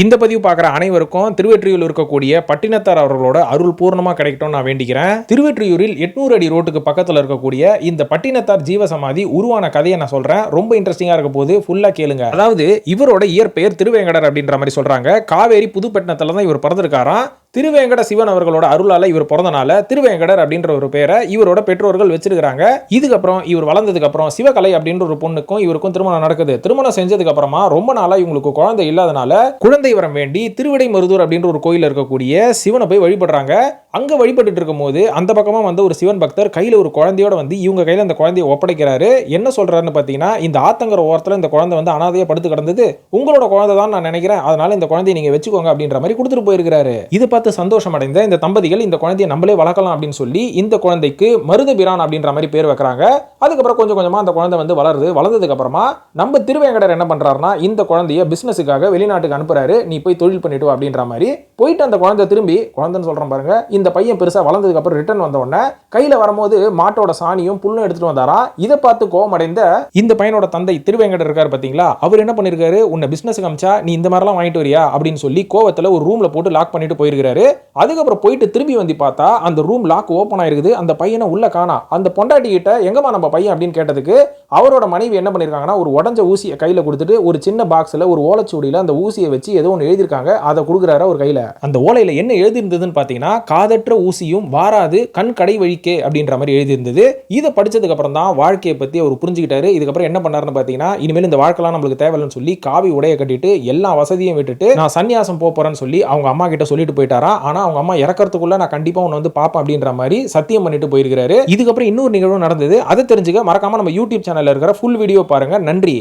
இந்த பதிவு பார்க்குற அனைவருக்கும் திருவெற்றியூரில் இருக்கக்கூடிய பட்டினத்தார் அவர்களோட அருள் பூர்ணமாக கிடைக்கட்டும் நான் வேண்டிக்கிறேன். திருவெற்றியூரில் 800 அடி ரோட்டுக்கு பக்கத்தில் இருக்கக்கூடிய இந்த பட்டினத்தார் ஜீவசமாதி உருவான கதையை நான் சொல்றேன். ரொம்ப இன்ட்ரெஸ்டிங்காக இருக்க போது ஃபுல்லாக கேளுங்க. அதாவது இவரோட இயற்பெயர் திருவேங்கடர் அப்படின்ற மாதிரி சொல்றாங்க. காவேரி புதுப்பட்டினத்தில் தான் இவர் பிறந்திருக்காராம். திருவேங்கட சிவன் அவர்களோட அருளால இவர் பிறந்தனால திருவேங்கடர் அப்படின்ற ஒரு பேரை இவரோட பெற்றோர்கள் வச்சிருக்காங்க. இதுக்கப்புறம் இவர் வளர்ந்ததுக்கு அப்புறம் சிவகலை அப்படின்ற ஒரு பொண்ணுக்கும் இவருக்கும் திருமணம் நடக்குது. திருமணம் செஞ்சதுக்கு அப்புறமா ரொம்ப நாளா இவங்களுக்கு குழந்தை இல்லாதனால குழந்தை வரம் வேண்டி திருவிடைமருதூர் அப்படின்ற ஒரு கோயில் இருக்கக்கூடிய சிவனை போய் வழிபடுறாங்க. அங்க வழிபட்டு இருக்கும் போது அந்த பக்கமா வந்து ஒரு சிவன் பக்தர் கையில ஒரு குழந்தையோட வந்து இவங்க கையில அந்த குழந்தையை ஒப்படைக்கிறாரு. என்ன சொல்றாருன்னு பாத்தீங்கன்னா, இந்த ஆத்தங்கர ஓரத்துல இந்த குழந்தை வந்து அனாதையா படுத்து கிடந்தது, உங்களோட குழந்தை தான் நான் நினைக்கிறேன், அதனால இந்த குழந்தையை நீங்க வச்சுக்கோங்க அப்படின்ற மாதிரி கொடுத்துட்டு போயிருக்காரு. இதை பார்த்து சந்தோஷம் அடைந்த இந்த தம்பதிகள் இந்த குழந்தையை நம்மளே வளர்க்கலாம் அப்படின்னு சொல்லி இந்த குழந்தைக்கு மருதபிரான் அப்படின்ற மாதிரி பேர் வைக்கிறாங்க. அதுக்கப்புறம் கொஞ்சம் கொஞ்சமா அந்த குழந்தை வந்து வளருது. வளர்ந்ததுக்கு அப்புறமா நம்ம திருவேங்கடர் என்ன பண்றாருன்னா, இந்த குழந்தைய பிசினஸுக்காக வெளிநாட்டுக்கு அனுப்புறாரு. நீ போய் தொழில் பண்ணிட்டு அப்படின்ற மாதிரி போயிட்டு அந்த குழந்தை திரும்பி குழந்தைன்னு சொல்றேன் பாருங்க. இந்த பையன் பெருசா வளர்ந்ததுக்கு அப்புறம் ரிட்டர்ன் வந்த உடனே கையில வரும்போது மாட்டோட சாணியும் புல்லும் எடுத்துட்டு வந்தாரா. இதை பார்த்து கோவமடைந்த இந்த பையனோட தந்தை திருவேங்கடர் இருக்காரு பாத்தீங்களா, அவர் என்ன பண்ணிருக்காரு, உன்னை பிசினஸ் காமிச்சா நீ இந்த மாதிரிலாம் வாங்கிட்டு வரியா அப்படின்னு சொல்லி கோவத்துல ஒரு ரூம்ல போட்டு லாக் பண்ணிட்டு போயிருக்காரு. அதுக்கப்புறம் போயிட்டு திரும்பி வந்து பார்த்தா அந்த ரூம் லாக் ஓப்பன் ஆயிருக்குது. அந்த பையனை உள்ள காணா. அந்த பொண்டாட்டி கிட்ட எங்கம்மா நம்ம பையன் அப்படின்னு கேட்டதுக்கு அவரோட மனைவி என்ன பண்ணிருக்காங்கன்னா, ஒரு உடஞ்ச ஊசியை கையில கொடுத்துட்டு ஒரு சின்ன பாக்ஸ்ல ஒரு ஓலைச்சுவடியில அந்த ஊசியை வச்சு ஏதோ ஒன்று எழுதிருக்காங்க. அதை கொடுக்குறாரு ஒரு கையில. அந்த ஓலையில என்ன எழுதிருந்ததுன்னு பாத்தீங்கன்னா, காதற்ற ஊசியும் வாராது கண் கடை வழிக்கே அப்படின்ற மாதிரி எழுதியிருந்தது. இதை படிச்சதுக்கு அப்புறம் தான் வாழ்க்கையை பத்தி அவர் புரிஞ்சுக்கிட்டாரு. இதுக்கப்புறம் என்ன பண்ணாருன்னு பாத்தீங்கன்னா, இனிமேல் இந்த வாழ்க்கைலாம் நம்மளுக்கு தேவையில்லைன்னு சொல்லி காவி உடைய கட்டிட்டு எல்லா வசதியும் விட்டுட்டு நான் சன்னியாசம் போறேன்னு சொல்லி அவங்க அம்மா கிட்ட சொல்லிட்டு போயிட்டாரா. ஆனா அவங்க அம்மா இறக்கறதுக்குள்ள நான் கண்டிப்பா உன்னை வந்து பாப்பேன் அப்படின்ற மாதிரி சத்தியம் பண்ணிட்டு போயிருக்காரு. இதுக்கப்புறம் இன்னொரு நிகழ்வு நடந்தது. அதை தெரிஞ்சுக்க மறக்காம நம்ம யூடியூப் சேனல்ல இருக்கிற ஃபுல் வீடியோ பாருங்க. நன்றி.